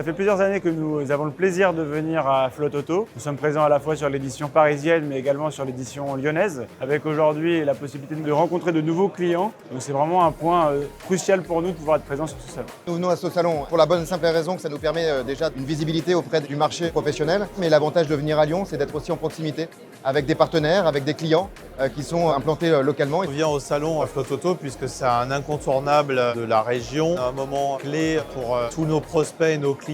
Ça fait plusieurs années que nous avons le plaisir de venir à Flotte Auto. Nous sommes présents à la fois sur l'édition parisienne mais également sur l'édition lyonnaise, avec aujourd'hui la possibilité de rencontrer de nouveaux clients. Donc c'est vraiment un point crucial pour nous de pouvoir être présents sur ce salon. Nous venons à ce salon pour la bonne et simple raison que ça nous permet déjà une visibilité auprès du marché professionnel. Mais l'avantage de venir à Lyon, c'est d'être aussi en proximité avec des partenaires, avec des clients qui sont implantés localement. On vient au salon Flotte Auto puisque c'est un incontournable de la région, un moment clé pour tous nos prospects et nos clients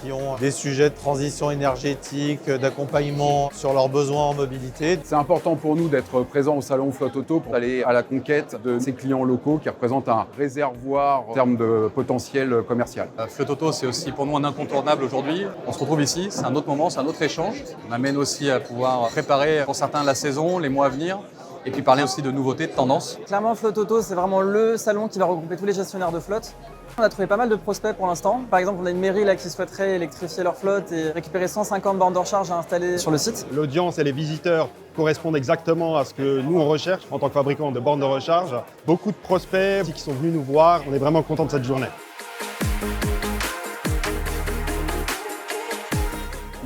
qui ont des sujets de transition énergétique, d'accompagnement sur leurs besoins en mobilité. C'est important pour nous d'être présents au salon Flotte Auto pour aller à la conquête de ces clients locaux qui représentent un réservoir en termes de potentiel commercial. Flotte Auto, c'est aussi pour nous un incontournable aujourd'hui. On se retrouve ici, c'est un autre moment, c'est un autre échange. On amène aussi à pouvoir préparer pour certains la saison, les mois à venir. Et puis parler aussi de nouveautés, de tendances. Clairement, Flotte Auto, c'est vraiment le salon qui va regrouper tous les gestionnaires de flotte. On a trouvé pas mal de prospects pour l'instant. Par exemple, on a une mairie là qui souhaiterait électrifier leur flotte et récupérer 150 bornes de recharge à installer sur le site. L'audience et les visiteurs correspondent exactement à ce que nous on recherche en tant que fabricant de bornes de recharge. Beaucoup de prospects qui sont venus nous voir. On est vraiment contents de cette journée.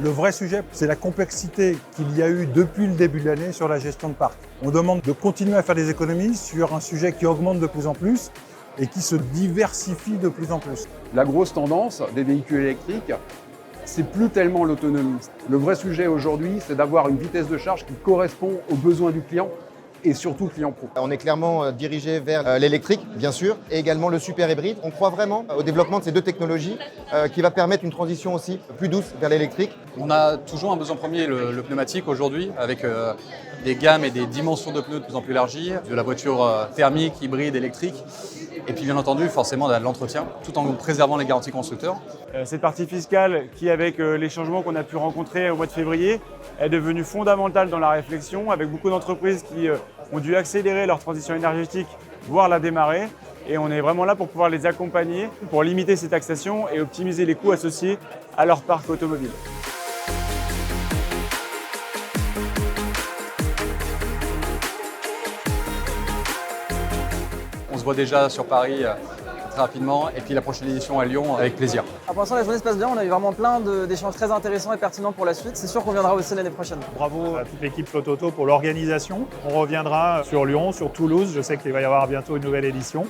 Le vrai sujet, c'est la complexité qu'il y a eu depuis le début de l'année sur la gestion de parc. On demande de continuer à faire des économies sur un sujet qui augmente de plus en plus et qui se diversifie de plus en plus. La grosse tendance des véhicules électriques, c'est plus tellement l'autonomie. Le vrai sujet aujourd'hui, c'est d'avoir une vitesse de charge qui correspond aux besoins du client et surtout client pro. On est clairement dirigé vers l'électrique, bien sûr, et également le super hybride. On croit vraiment au développement de ces deux technologies qui va permettre une transition aussi plus douce vers l'électrique. On a toujours un besoin premier, le pneumatique aujourd'hui, avec des gammes et des dimensions de pneus de plus en plus élargies, de la voiture thermique, hybride, électrique, et puis bien entendu forcément de l'entretien, tout en préservant les garanties constructeurs. Cette partie fiscale qui, avec les changements qu'on a pu rencontrer au mois de février, est devenue fondamentale dans la réflexion, avec beaucoup d'entreprises qui ont dû accélérer leur transition énergétique, voire la démarrer. Et on est vraiment là pour pouvoir les accompagner, pour limiter ces taxations et optimiser les coûts associés à leur parc automobile. On se voit déjà sur Paris très rapidement, et puis la prochaine édition à Lyon avec plaisir. Pour l'instant, la journée se passe bien, on a eu vraiment plein d'échanges très intéressants et pertinents pour la suite. C'est sûr qu'on viendra aussi l'année prochaine. Bravo à toute l'équipe Flotte Auto pour l'organisation. On reviendra sur Lyon, sur Toulouse. Je sais qu'il va y avoir bientôt une nouvelle édition.